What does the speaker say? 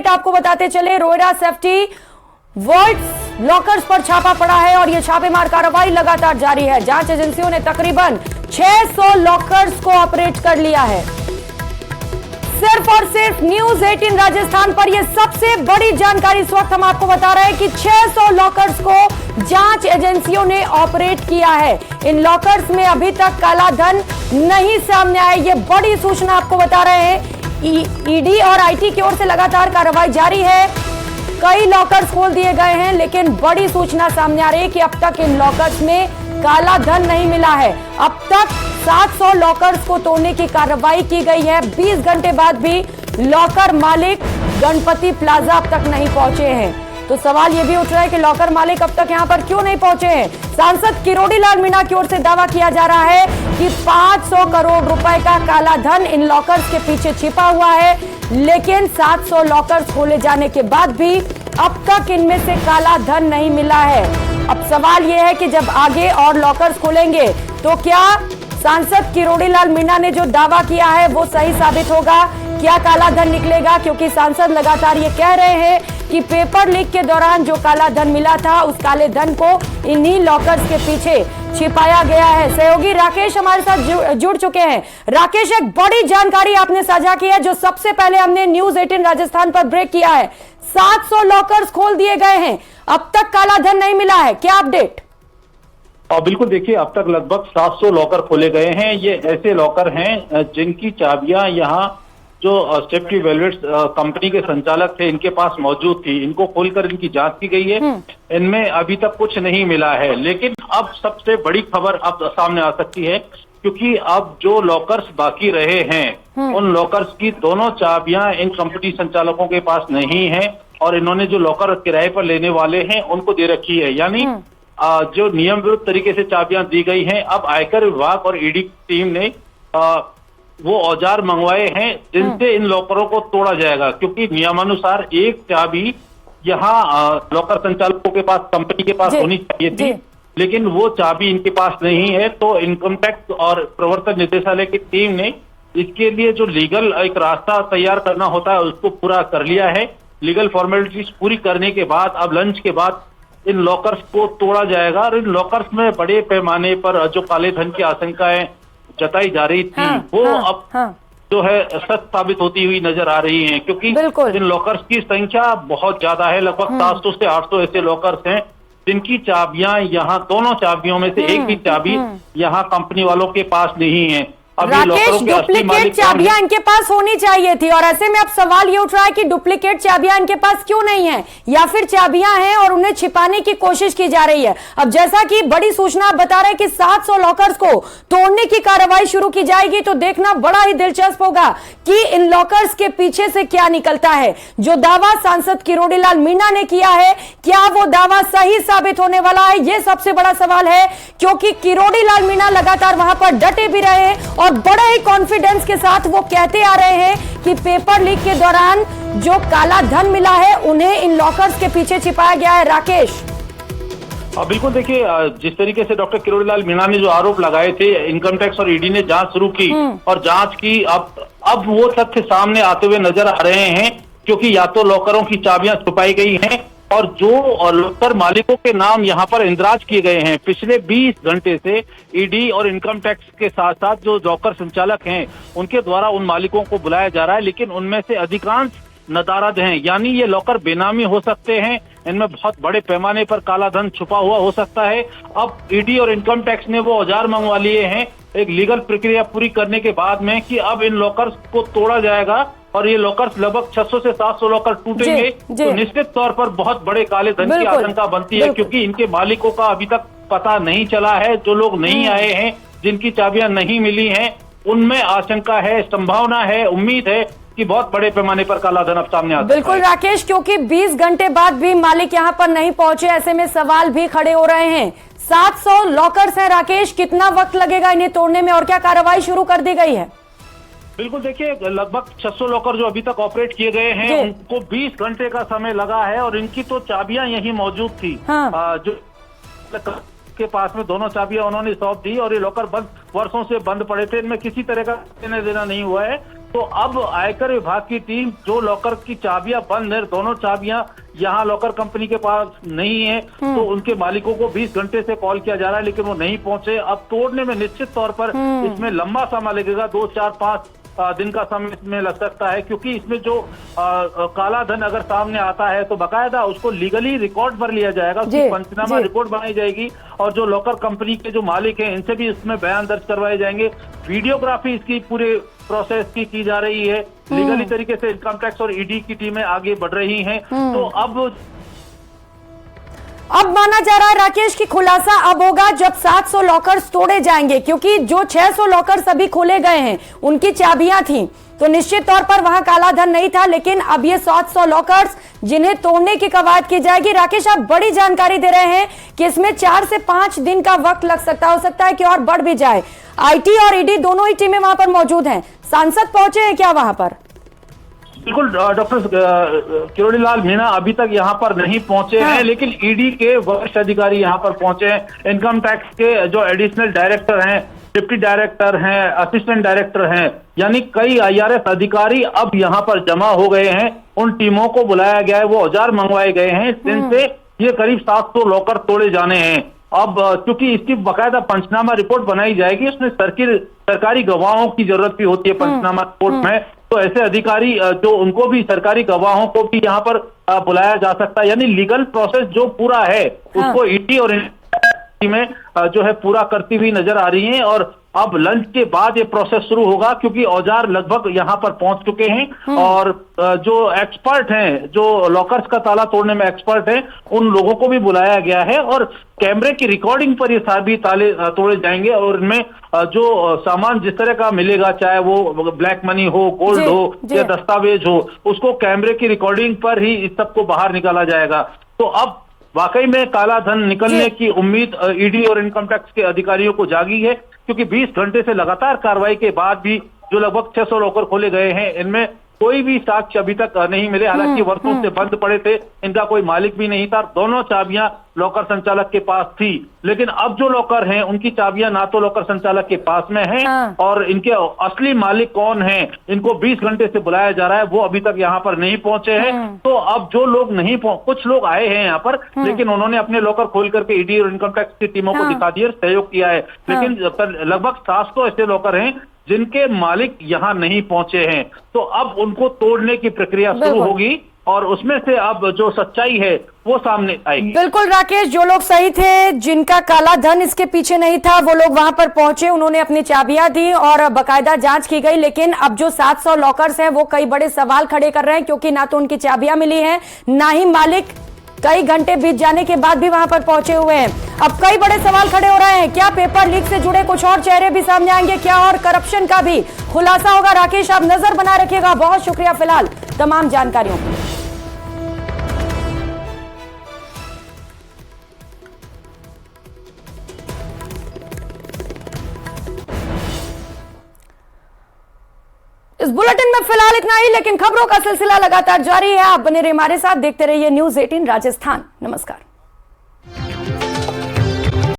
Update आपको बताते चले, रोयरा सेफ्टी वर्ल्ड लॉकर्स पर छापा पड़ा है और यह छापेमार कार्रवाई लगातार जारी है। जांच एजेंसियों ने तकरीबन 600 लॉकर्स को ऑपरेट कर लिया है। सिर्फ और सिर्फ न्यूज 18 राजस्थान पर यह सबसे बड़ी जानकारी इस वक्त हम आपको बता रहे हैं कि 600 लॉकर्स को जांच एजेंसियों ने ऑपरेट किया है। इन लॉकर्स में अभी तक काला धन नहीं सामने आया, यह बड़ी सूचना आपको बता रहे हैं। ईडी और आईटी की ओर से लगातार कार्रवाई जारी है। कई लॉकर्स खोल दिए गए हैं, लेकिन बड़ी सूचना सामने आ रही है कि अब तक इन लॉकर्स में काला धन नहीं मिला है। अब तक 700 लॉकर्स को तोड़ने की कार्रवाई की गई है। 20 घंटे बाद भी लॉकर मालिक गणपति प्लाजा अब तक नहीं पहुंचे हैं। तो सवाल यह भी उठ रहा है कि लॉकर मालिक अब तक यहां पर क्यों नहीं पहुंचे हैं। सांसद किरोड़ी लाल मीणा की ओर से दावा किया जा रहा है कि 500 करोड़ रुपए का काला धन इन लॉकर्स के पीछे छिपा हुआ है, लेकिन 700 लॉकर्स खोले जाने के बाद भी अब तक इनमें से काला धन नहीं मिला है। अब सवाल यह है कि जब आगे और लॉकर्स खोलेंगे तो क्या सांसद किरोड़ी लाल मीणा ने जो दावा किया है वो सही साबित होगा, क्या काला धन निकलेगा? क्योंकि सांसद लगातार ये कह रहे हैं कि पेपर लीक के दौरान जो काला धन मिला था उस काले धन को इन्हीं लॉकर्स के पीछे छिपाया गया है। सहयोगी राकेश हमारे साथ जुड़ चुके हैं। राकेश, एक बड़ी जानकारी आपने साझा की है जो सबसे पहले हमने न्यूज 18 राजस्थान पर ब्रेक किया है। 700 लॉकर्स खोल दिए गए हैं, अब तक काला धन नहीं मिला है, क्या अपडेट? बिल्कुल, देखिए अब तक लगभग 700 लॉकर खोले गए हैं। ये ऐसे लॉकर हैं जिनकी चाबियां यहाँ जो सेफ्टी वेलवेट्स कंपनी के संचालक थे इनके पास मौजूद थी। इनको खोलकर इनकी जांच की गई है, इनमें अभी तक कुछ नहीं मिला है। लेकिन अब सबसे बड़ी खबर अब सामने आ सकती है, क्योंकि अब जो लॉकर्स बाकी रहे हैं उन लॉकर्स की दोनों चाबियां इन कंपनी संचालकों के पास नहीं है और इन्होंने जो लॉकर किराए पर लेने वाले हैं उनको दे रखी है। यानी जो नियम विरुद्ध तरीके से चाबियां दी गई हैं, अब आयकर विभाग और ईडी टीम ने वो औजार मंगवाए हैं जिनसे इन लॉकरों को तोड़ा जाएगा। क्योंकि नियमानुसार एक चाबी यहाँ लॉकर संचालकों के पास, कंपनी के पास होनी चाहिए थी, लेकिन वो चाबी इनके पास नहीं है। तो इनकम टैक्स और प्रवर्तन निदेशालय की टीम ने इसके लिए जो लीगल एक रास्ता तैयार करना होता है उसको पूरा कर लिया है। लीगल फॉर्मेलिटीज पूरी करने के बाद अब लंच के बाद इन लॉकर्स को तोड़ा जाएगा और इन लॉकर्स में बड़े पैमाने पर जो काले धन की आशंकाएं जताई जा रही थी वो अब जो है सच साबित होती हुई नजर आ रही हैं। क्योंकि इन लॉकर्स की संख्या बहुत ज्यादा है, लगभग 700 से 800 ऐसे लॉकर्स हैं जिनकी चाबियां यहाँ, दोनों चाबियों में से एक भी चाबी यहाँ कंपनी वालों के पास नहीं है। राकेश, डुप्लीकेट चाबियां इनके पास होनी चाहिए थी और ऐसे में अब सवाल ये उठ रहा है कि डुप्लीकेट चाबियां इनके पास क्यों नहीं है, या फिर चाबियां हैं और उन्हें छिपाने की कोशिश की जा रही है। अब जैसा कि बड़ी सूचना आप बता रहे हैं कि 700 लॉकर्स को तोड़ने की कार्रवाई शुरू की जाएगी, तो देखना बड़ा ही दिलचस्प होगा कि इन लॉकर्स के पीछे से क्या निकलता है। जो दावा सांसद किरोड़ी लाल मीणा ने किया है, क्या वो दावा सही साबित होने वाला है, ये सबसे बड़ा सवाल है। क्योंकि किरोड़ी लाल मीणा लगातार वहां पर डटे भी रहे और बड़े ही कॉन्फिडेंस के साथ वो कहते आ रहे हैं कि पेपर लीक के दौरान जो काला धन मिला है उन्हें इन लॉकर्स के पीछे छिपाया गया है। राकेश, बिल्कुल, देखिए जिस तरीके से डॉक्टर किरोड़ी लाल मीणा ने जो आरोप लगाए थे, इनकम टैक्स और ईडी ने जांच शुरू की और जांच की, अब वो तथ्य सामने आते हुए नजर आ रहे हैं। क्योंकि या तो लॉकरों की चाबियां छुपाई गई हैं और जो लॉकर मालिकों के नाम यहाँ पर इंदराज किए गए हैं। पिछले 20 घंटे से ईडी और इनकम टैक्स के साथ साथ जो लॉकर संचालक हैं उनके द्वारा उन मालिकों को बुलाया जा रहा है, लेकिन उनमें से अधिकांश नदारद हैं। यानी ये लॉकर बेनामी हो सकते हैं, इनमें बहुत बड़े पैमाने पर काला धन छुपा हुआ हो सकता है। अब ईडी और इनकम टैक्स ने वो औजार मंगवा लिए हैं एक लीगल प्रक्रिया पूरी करने के बाद में कि अब इन लॉकर्स को तोड़ा जाएगा और ये लॉकर्स लगभग 600 से 700 लॉकर टूटेंगे। तो निश्चित तौर पर बहुत बड़े काले धन की आशंका बनती है, क्योंकि इनके मालिकों का अभी तक पता नहीं चला है। जो लोग नहीं आए हैं, जिनकी चाबियां नहीं मिली हैं, उनमें आशंका है, संभावना है, उम्मीद है कि बहुत बड़े पैमाने पर काला धन अब सामने आ सकता है। बिल्कुल राकेश, क्योंकि 20 घंटे बाद भी मालिक यहां पर नहीं पहुंचे, ऐसे में सवाल भी खड़े हो रहे हैं। 700 लॉकर्स हैं राकेश, कितना वक्त लगेगा इन्हें तोड़ने में और क्या कार्रवाई शुरू कर दी गई है? बिल्कुल, देखिए लगभग 600 लॉकर जो अभी तक ऑपरेट किए गए हैं उनको 20 घंटे का समय लगा है और इनकी तो चाबियां यहीं मौजूद थी। जो के पास में दोनों चाबियां उन्होंने सौंप दी और ये लॉकर बंद, वर्षों से बंद पड़े थे, इनमें किसी तरह का लेना देना नहीं हुआ है। तो अब आयकर विभाग की टीम जो लॉकर की चाबियां बंद है, दोनों चाबियां यहाँ लॉकर कंपनी के पास नहीं है, तो उनके मालिकों को 20 घंटे से कॉल किया जा रहा है लेकिन वो नहीं पहुंचे। अब तोड़ने में निश्चित तौर पर इसमें लंबा समय लगेगा, 2, 4, 5 दिन का समय इसमें लग सकता है, क्योंकि इसमें जो काला धन अगर सामने आता है तो बकायदा उसको लीगली रिकॉर्ड पर लिया जाएगा, उसकी पंचनामा रिपोर्ट बनाई जाएगी और जो लॉकर कंपनी के जो मालिक हैं इनसे भी इसमें बयान दर्ज करवाए जाएंगे। वीडियोग्राफी इसकी पूरे प्रोसेस की जा रही है, लीगली तरीके से इनकम टैक्स और ईडी की टीमें आगे बढ़ रही हैं। तो अब माना जा रहा है राकेश की खुलासा अब होगा जब 700 लॉकर्स तोड़े जाएंगे, क्योंकि जो 600 लॉकर्स अभी खोले गए हैं उनकी चाबियां थी, तो निश्चित तौर पर वहां काला धन नहीं था, लेकिन अब ये 700 लॉकर्स जिन्हें तोड़ने की कवायद की जाएगी। राकेश, आप बड़ी जानकारी दे रहे हैं कि इसमें 4 से 5 दिन का वक्त लग सकता है, हो सकता है कि और बढ़ भी जाए। आईटी और ईडी दोनों ही टीमें वहां पर मौजूद हैं, सांसद पहुंचे हैं क्या वहां पर? बिल्कुल, डॉक्टर किरोड़ी लाल मीणा अभी तक यहाँ पर नहीं पहुंचे हैं, लेकिन ईडी के वरिष्ठ अधिकारी यहाँ पर पहुंचे हैं। इनकम टैक्स के जो एडिशनल डायरेक्टर हैं, डिप्टी डायरेक्टर हैं, असिस्टेंट डायरेक्टर हैं, यानी कई आईआरएस अधिकारी अब यहाँ पर जमा हो गए हैं। उन टीमों को बुलाया गया है, वो औजार मंगवाए गए हैं, जिनसे ये करीब 700 लॉकर तोड़े जाने हैं। अब क्योंकि इसकी बकायदा पंचनामा रिपोर्ट बनाई जाएगी, उसमें सरकारी गवाहों की जरूरत भी होती है पंचनामा रिपोर्ट में, तो ऐसे अधिकारी जो उनको भी सरकारी गवाहों को भी यहाँ पर बुलाया जा सकता है। यानी लीगल प्रोसेस जो पूरा है उसको ईडी और में जो है पूरा करती हुई नजर आ रही है। और अब लंच के बाद ये प्रोसेस शुरू होगा, क्योंकि औजार लगभग यहाँ पर पहुंच चुके हैं और जो एक्सपर्ट हैं, जो लॉकर्स का ताला तोड़ने में एक्सपर्ट हैं, उन लोगों को भी बुलाया गया है और कैमरे की रिकॉर्डिंग पर ये सभी ताले तोड़े जाएंगे और इनमें जो सामान जिस तरह का मिलेगा, चाहे वो ब्लैक मनी हो, गोल्ड हो या दस्तावेज हो, उसको कैमरे की रिकॉर्डिंग पर ही इस सबको बाहर निकाला जाएगा। तो अब वाकई में काला धन निकलने की उम्मीद ईडी और इनकम टैक्स के अधिकारियों को जागी है, क्योंकि 20 घंटे से लगातार कार्रवाई के बाद भी जो लगभग 600 लॉकर खोले गए हैं, इनमें कोई भी साक्ष्य अभी तक नहीं मिले। हालांकि वर्षों से बंद पड़े थे, इनका कोई मालिक भी नहीं था, दोनों चाबियां लॉकर संचालक के पास थी, लेकिन अब जो लॉकर हैं उनकी चाबियां ना तो लॉकर संचालक के पास में हैं और इनके असली मालिक कौन हैं, इनको 20 घंटे से बुलाया जा रहा है, वो अभी तक यहाँ पर नहीं पहुंचे हैं। तो अब जो लोग नहीं कुछ लोग आए हैं यहाँ पर, लेकिन उन्होंने अपने लॉकर खोल करके ईडी और इनकम टैक्स की टीमों को दिखा दिया, सहयोग किया है, लेकिन लगभग 700 ऐसे लॉकर हैं जिनके मालिक यहाँ नहीं पहुंचे हैं। तो अब उनको तोड़ने की प्रक्रिया शुरू होगी और उसमें से अब जो सच्चाई है वो सामने आएगी। बिल्कुल राकेश, जो लोग सही थे, जिनका काला धन इसके पीछे नहीं था, वो लोग वहां पर पहुंचे, उन्होंने अपनी चाबियां दी और बकायदा जांच की गई। लेकिन अब जो 700 लॉकर्स हैं वो कई बड़े सवाल खड़े कर रहे हैं, क्योंकि ना तो उनकी चाबियां मिली हैं, ना ही मालिक कई घंटे बीत जाने के बाद भी वहां पर पहुंचे हुए हैं। अब कई बड़े सवाल खड़े हो रहे हैं, क्या पेपर लीक से जुड़े कुछ और चेहरे भी सामने आएंगे, क्या और करप्शन का भी खुलासा होगा? राकेश, आप नजर बनाए रखिएगा। बहुत शुक्रिया फिलहाल तमाम जानकारियों के लिए। इस बुलेटिन में फिलहाल इतना ही, लेकिन खबरों का सिलसिला लगातार जारी है। आप बने रहिए हमारे साथ, देखते रहिए न्यूज़ 18 राजस्थान। नमस्कार।